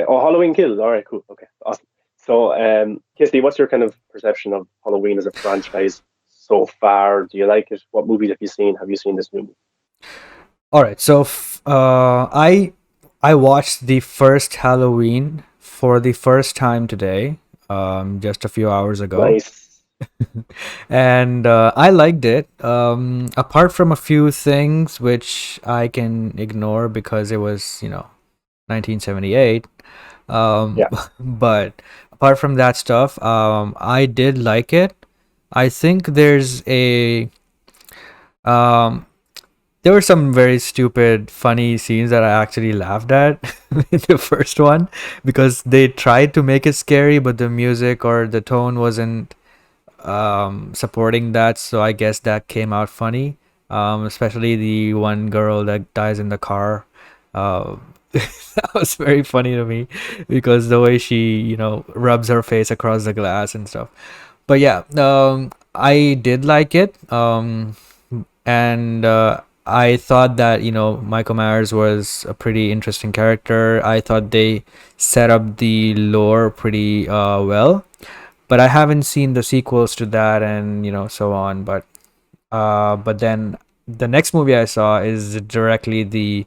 Halloween Kills. All right, cool. Okay, awesome. So, Kissy, what's your kind of perception of Halloween as a franchise so far? Do you like it? What movies have you seen? Have you seen this new movie? All right, so I watched the first Halloween for the first time today, just a few hours ago, Nice. and I liked it. Apart from a few things which I can ignore because it was 1978. Yeah. But apart from that stuff, I did like it. I think um, there were some very stupid, funny scenes that I actually laughed at in the first one because they tried to make it scary, but the music or the tone wasn't supporting that. So I guess that came out funny. Especially the one girl that dies in the car. Uh, that was very funny to me because the way she, rubs her face across the glass and stuff. But yeah, I did like it. And I thought that Michael Myers was a pretty interesting character. I thought they set up the lore pretty well, but I haven't seen the sequels to that and so on. But then the next movie I saw is directly the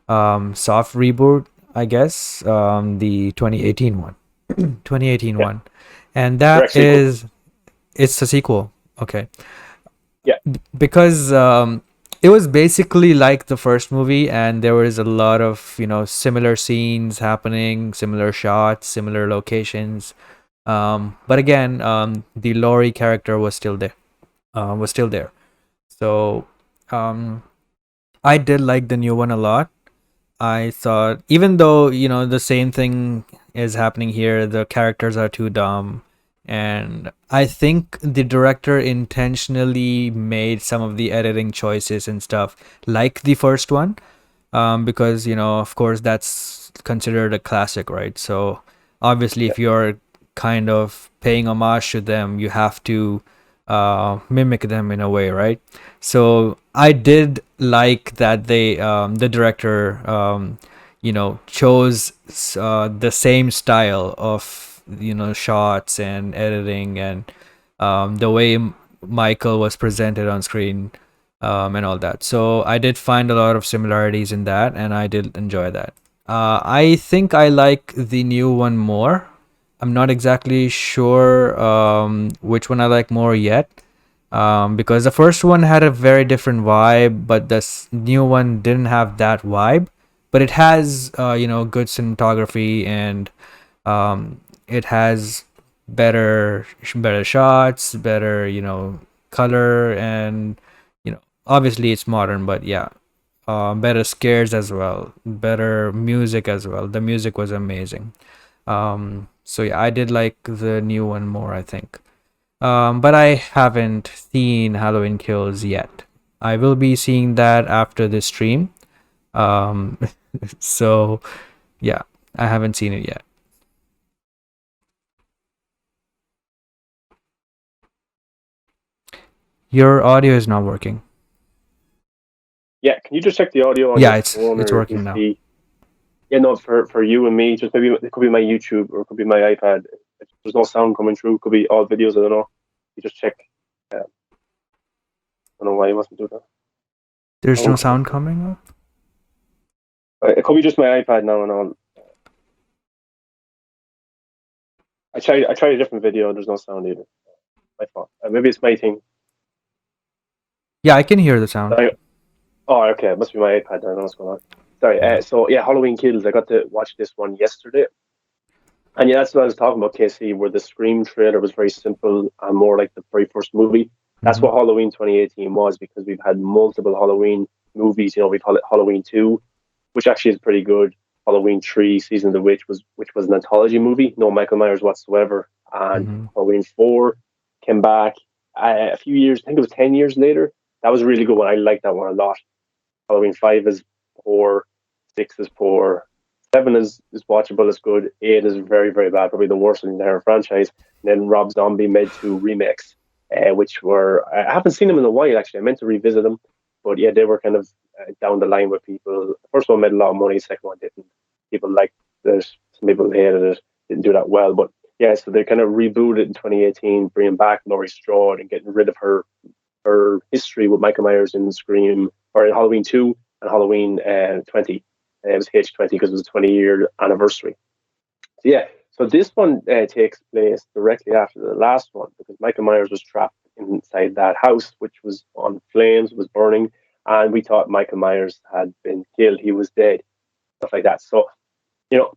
soft reboot, I guess, the 2018 one, 2018 Yeah. one, and Direct that sequel. is it's a sequel. Okay, Yeah. because it was basically like the first movie, and there was a lot of similar scenes happening, similar shots, similar locations. But again, the Laurie character was still there. Was still there. So um, I did like the new one a lot. I thought, even though the same thing is happening here, the characters are too dumb, and I think the director intentionally made some of the editing choices and stuff like the first one, because of course that's considered a classic, right? So obviously, Yeah. if you're kind of paying homage to them, you have to mimic them in a way, right? So I did like that the director, chose the same style of shots and editing and the way Michael was presented on screen, and all that. So I did find a lot of similarities in that, and I did enjoy that. I think I like the new one more. I'm not exactly sure which one I like more yet, because the first one had a very different vibe, but this new one didn't have that vibe. But it has, good cinematography, and it has better shots, better color, and obviously it's modern, but yeah, better scares as well, better music as well. The music was amazing. So yeah, I did like the new one more, I think. But I haven't seen Halloween Kills yet. I will be seeing that after this stream. Um, so yeah, I haven't seen it yet. Your audio is not working. Yeah. Can you just check the audio on your Yeah, it's phone or it's your working now. PC? Yeah, no, for you and me, just maybe it could be my YouTube or it could be my iPad. If there's no sound coming through, it could be all videos. I don't know. You just check. I don't know why you mustn't do that. There's Sound no coming sound through. coming up. It could be just my iPad now and all. I tried a different video. There's no sound either. My fault. Maybe it's my thing. Yeah, I can hear the sound. Oh, okay. It must be my iPad. I don't know what's going on. Sorry. Yeah. So yeah, Halloween Kills. I got to watch this one yesterday, and yeah, that's what I was talking about, KC. Where the Scream trailer was very simple and more like the very first movie. That's Mm-hmm. what Halloween 2018 was because we've had multiple Halloween movies. We've had Halloween 2, which actually is pretty good. Halloween 3, Season of the Witch which was an anthology movie, no Michael Myers whatsoever, and Mm-hmm. Halloween 4 came back a few years. I think it was 10 years later. That was a really good one. I liked that one a lot. Halloween 5 is poor, 6 is poor, 7 is watchable, it's good, 8 is very, very bad, probably the worst in the entire franchise. And then Rob Zombie made 2 remakes, which were, I haven't seen them in a while actually. I meant to revisit them, but yeah, they were kind of down the line with people. The first one made a lot of money, the second one didn't. People liked the Some people hated it, didn't do that well, but yeah, so they kind of rebooted it in 2018, bringing back Laurie Strode and getting rid of her history with Michael Myers in Scream or in Halloween 2 and Halloween 20. It was H20 because it was a 20-year anniversary. So yeah, so this one takes place directly after the last one because Michael Myers was trapped inside that house, which was on flames, was burning, and we thought Michael Myers had been killed. He was dead, stuff like that. So you know,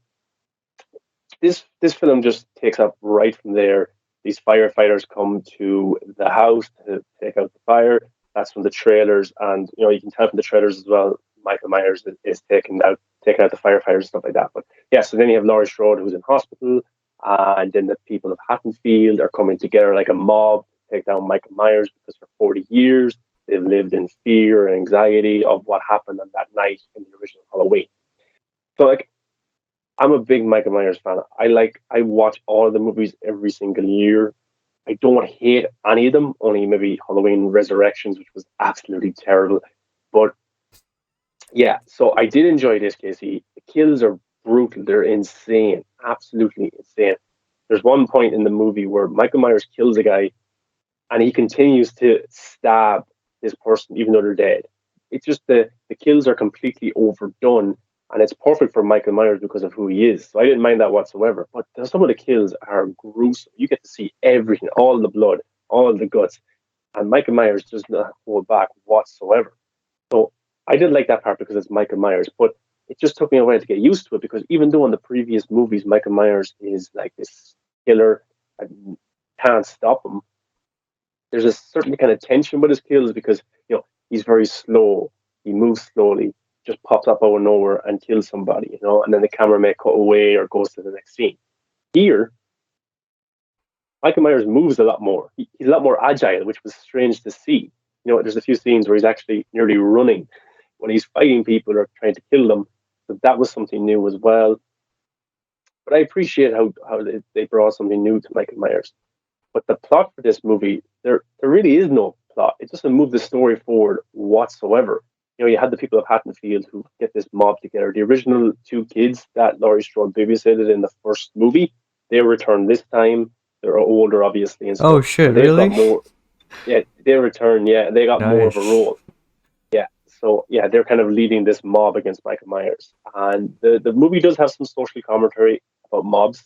this film just takes up right from there. These firefighters come to the house to take out the fire. That's from the trailers, and you can tell from the trailers as well. Michael Myers is taking out the firefighters and stuff like that. But yeah, so then you have Laurie Strode who's in hospital, and then the people of Haddonfield are coming together like a mob to take down Michael Myers because for 40 years they've lived in fear and anxiety of what happened on that night in the original Halloween. So like I'm a big Michael Myers fan. I watch all of the movies every single year. I don't hate any of them, only maybe Halloween Resurrections, which was absolutely terrible. But yeah, so I did enjoy this, Casey. The kills are brutal. They're insane. Absolutely insane. There's one point in the movie where Michael Myers kills a guy and he continues to stab this person even though they're dead. It's just the kills are completely overdone, and it's perfect for Michael Myers because of who he is. So I didn't mind that whatsoever. But some of the kills are gruesome. You get to see everything, all the blood, all the guts, and Michael Myers does not hold back whatsoever. So I did like that part because it's Michael Myers, but it just took me a while to get used to it because even though in the previous movies Michael Myers is like this killer and can't stop him, there's a certain kind of tension with his kills because he's very slow. He moves slowly, just pops up out of nowhere and kills somebody, and then the camera may cut away or goes to the next scene. Here, Michael Myers moves a lot more. He's a lot more agile, which was strange to see. There's a few scenes where he's actually nearly running when he's fighting people or trying to kill them. So that was something new as well. But I appreciate how they brought something new to Michael Myers. But the plot for this movie, there really is no plot. It doesn't move the story forward whatsoever. You had the people of Haddonfield who get this mob together. The original two kids that Laurie Strode babysitted in the first movie, they return this time. They're older, obviously, and Oh stuff. shit, And they've got really? more. Yeah, they return. Yeah, they got more of a Nice. role. Yeah, so yeah, they're kind of leading this mob against Michael Myers, and the movie does have some social commentary about mobs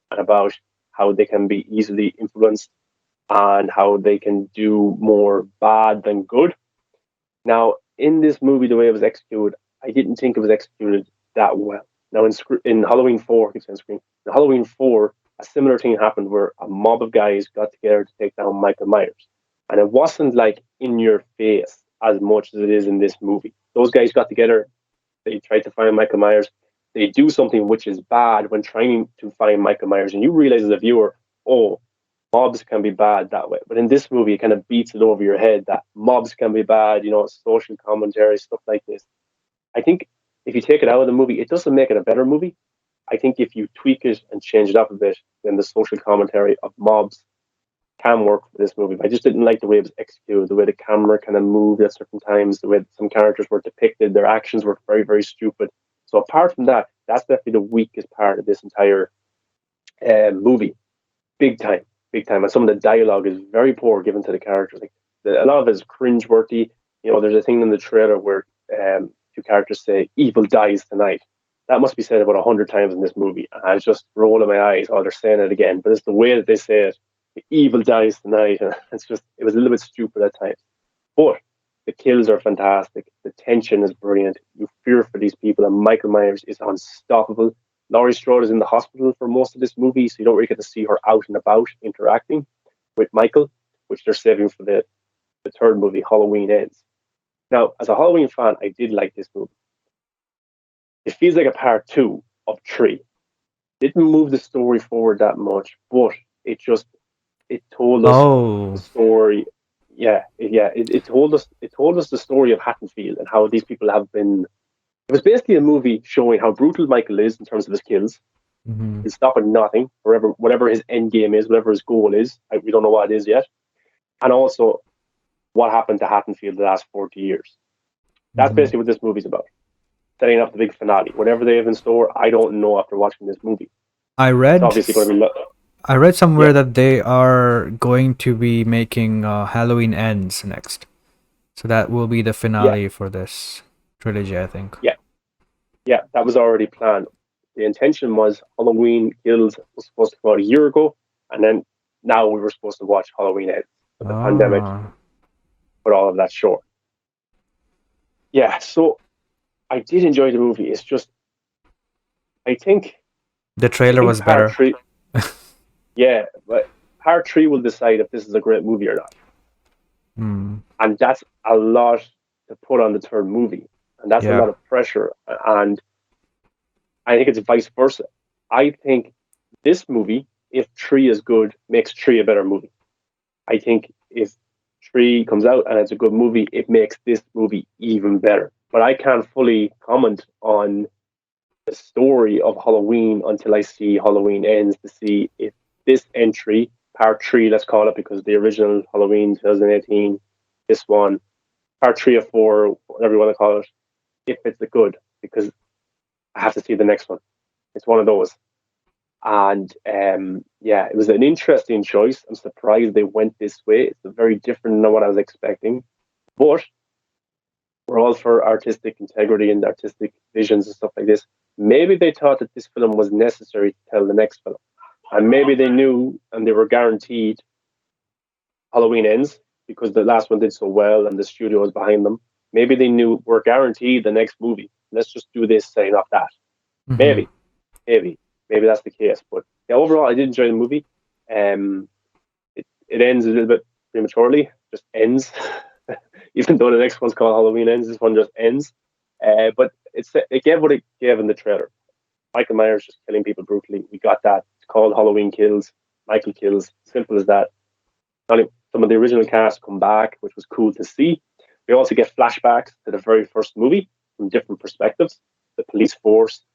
and about how they can be easily influenced and how they can do more bad than good. Now, in this movie, the way it was executed, I didn't think it was executed that well. Now, in Halloween 4, keeps on screen. In Halloween 4, a similar thing happened where a mob of guys got together to take down Michael Myers. And it wasn't like in your face as much as it is in this movie. Those guys got together, they tried to find Michael Myers. They do something which is bad when trying to find Michael Myers. And you realize as a viewer, oh, mobs can be bad that way. But in this movie, it kind of beats it over your head that mobs can be bad, social commentary, stuff like this. I think if you take it out of the movie, it doesn't make it a better movie. I think if you tweak it and change it up a bit, then the social commentary of mobs can work for this movie. But I just didn't like the way it was executed, the way the camera kind of moved at certain times, the way some characters were depicted, their actions were very, very stupid. So apart from that, that's definitely the weakest part of this entire movie. Big time, big time. And some of the dialogue is very poor given to the characters. Like a lot of it is cringe-worthy. There's a thing in the trailer where two characters say "evil dies tonight." That must be said about 100 times in this movie. And I was just rolling my eyes. Oh, they're saying it again. But it's the way that they say it. The evil dies tonight. And it was a little bit stupid at times. But the kills are fantastic. The tension is brilliant. You fear for these people, and Michael Myers is unstoppable. Laurie Strode is in the hospital for most of this movie, so you don't really get to see her out and about interacting with Michael, which they're saving for the third movie, Halloween Ends. Now, as a Halloween fan, I did like this movie. It feels like a part two of three. Didn't move the story forward that much, but it told us the Oh. story. It told us the story of Haddonfield and how these people have been. It was basically a movie showing how brutal Michael is in terms of his kills. Hmm. He'll stop at nothing, whatever his end game is, whatever his goal is. We don't know what it is yet. And also what happened to Haddonfield the last 40 years. That's Hmm. basically what this movie's about. setting up the big finale. Whatever they have in store, I don't know after watching this movie. I It's read obviously going to be I read somewhere yeah, that they are going to be making Halloween Ends next. So that will be the yeah, finale for this trilogy, I think. yeah, yeah. That was already planned. The intention was Halloween Kills was supposed to come out a year ago, and then now we were supposed to watch Halloween Ends, but the pandemic Oh, put all of that short. Yeah, so I did enjoy the movie. It's just I think the I trailer think was part better. three, yeah, but part three will decide if this is a great movie or not, Hmm. and that's a lot to put on the third movie, and that's a Yeah. lot of pressure. And I think it's vice versa. I think this movie, if three is good, makes three a better movie. I think if three comes out and it's a good movie, it makes this movie even better. But I can't fully comment on the story of Halloween until I see Halloween Ends to see if this entry, part three, let's call it, because the original Halloween 2018, this one, part three or four, whatever you want to call it, if it's a good, because I have to see the next one. It's one of those. And yeah, it was an interesting choice. I'm surprised they went this way. It's very different than what I was expecting. But we're all for artistic integrity and artistic visions and stuff like this. Maybe they thought that this film was necessary to tell the next film. And maybe they knew and they were guaranteed Halloween Ends because the last one did so well and the studio was behind them. Maybe they knew we're guaranteed the next movie. Let's just do this, saying off that. Hmm. Maybe, maybe, maybe that's the case. But yeah, overall, I did enjoy the movie. Um, it ends a little bit prematurely, just ends. Even though the next one's called Halloween Ends, this one just ends. But it gave what it gave in the trailer. Michael Myers just killing people brutally. We got that. It's called Halloween Kills. Michael kills. Simple as that. Some of the original cast come back, which was cool to see. We also get flashbacks to the very first movie from different perspectives. The police force,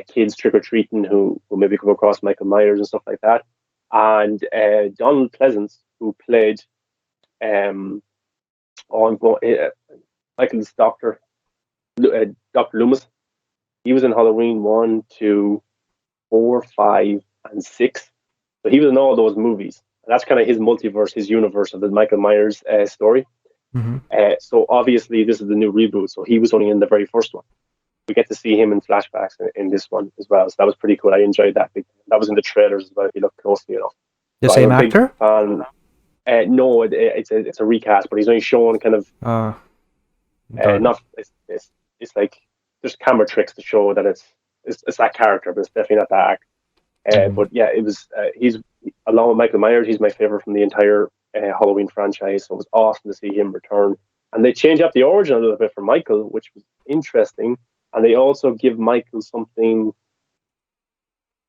kids trick or treating who maybe come across Michael Myers and stuff like that, and Donald Pleasance who played um, Michael's doctor, Doctor Loomis. He was in Halloween 1, 2, 4, 5, and 6. So he was in all those movies. And that's kind of his multiverse, his universe of the Michael Myers story. Hmm. So obviously this is the new reboot. So he was only in the very first one. We get to see him in flashbacks in this one as well. So that was pretty cool. I enjoyed that. That was in the trailers as well, if you look closely enough. The So I'm same a big actor? fan. No, it's a recast, but he's only shown kind of Uh, got it. not. It's like there's camera tricks to show that it's that character, but it's definitely not that actor. Hmm. But yeah, it was. He's along with Michael Myers. He's my favorite from the entire Halloween franchise. So it was awesome to see him return. And they change up the origin a little bit for Michael, which was interesting. And they also give Michael something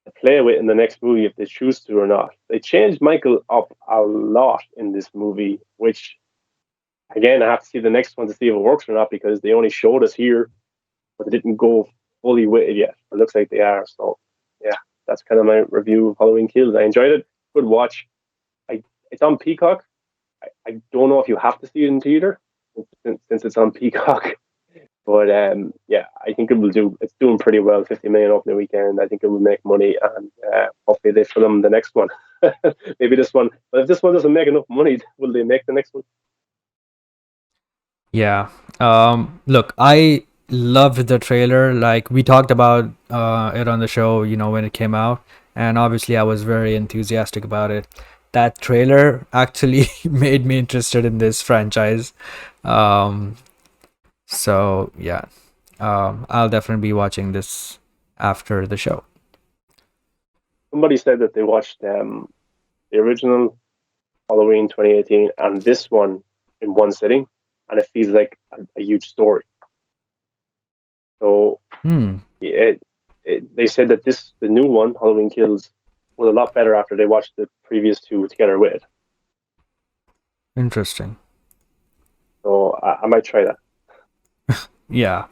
to play with in the next movie if they choose to or not. They changed Michael up a lot in this movie, which again I have to see the next one to see if it works or not because they only showed us here, but they didn't go fully with it yet. It looks like they are. So yeah, that's kind of my review of Halloween Kills. I enjoyed it. Good watch. It's on Peacock. I don't know if you have to see it in theater since it's on Peacock. But yeah, I think it will do. It's doing pretty well. 50 million opening weekend. I think it will make money, and hopefully they film the next one. Maybe this one. But if this one doesn't make enough money, will they make the next one? Yeah. Look, I loved the trailer. Like we talked about it on the show, when it came out, and obviously I was very enthusiastic about it. That trailer actually made me interested in this franchise. Um, so yeah, I'll definitely be watching this after the show. Somebody said that they watched the original Halloween 2018 and this one in one sitting, and it feels like a huge story. So Hmm. they said that the new one, Halloween Kills, was a lot better after they watched the previous two together with it. Interesting. So I might try that. Yeah.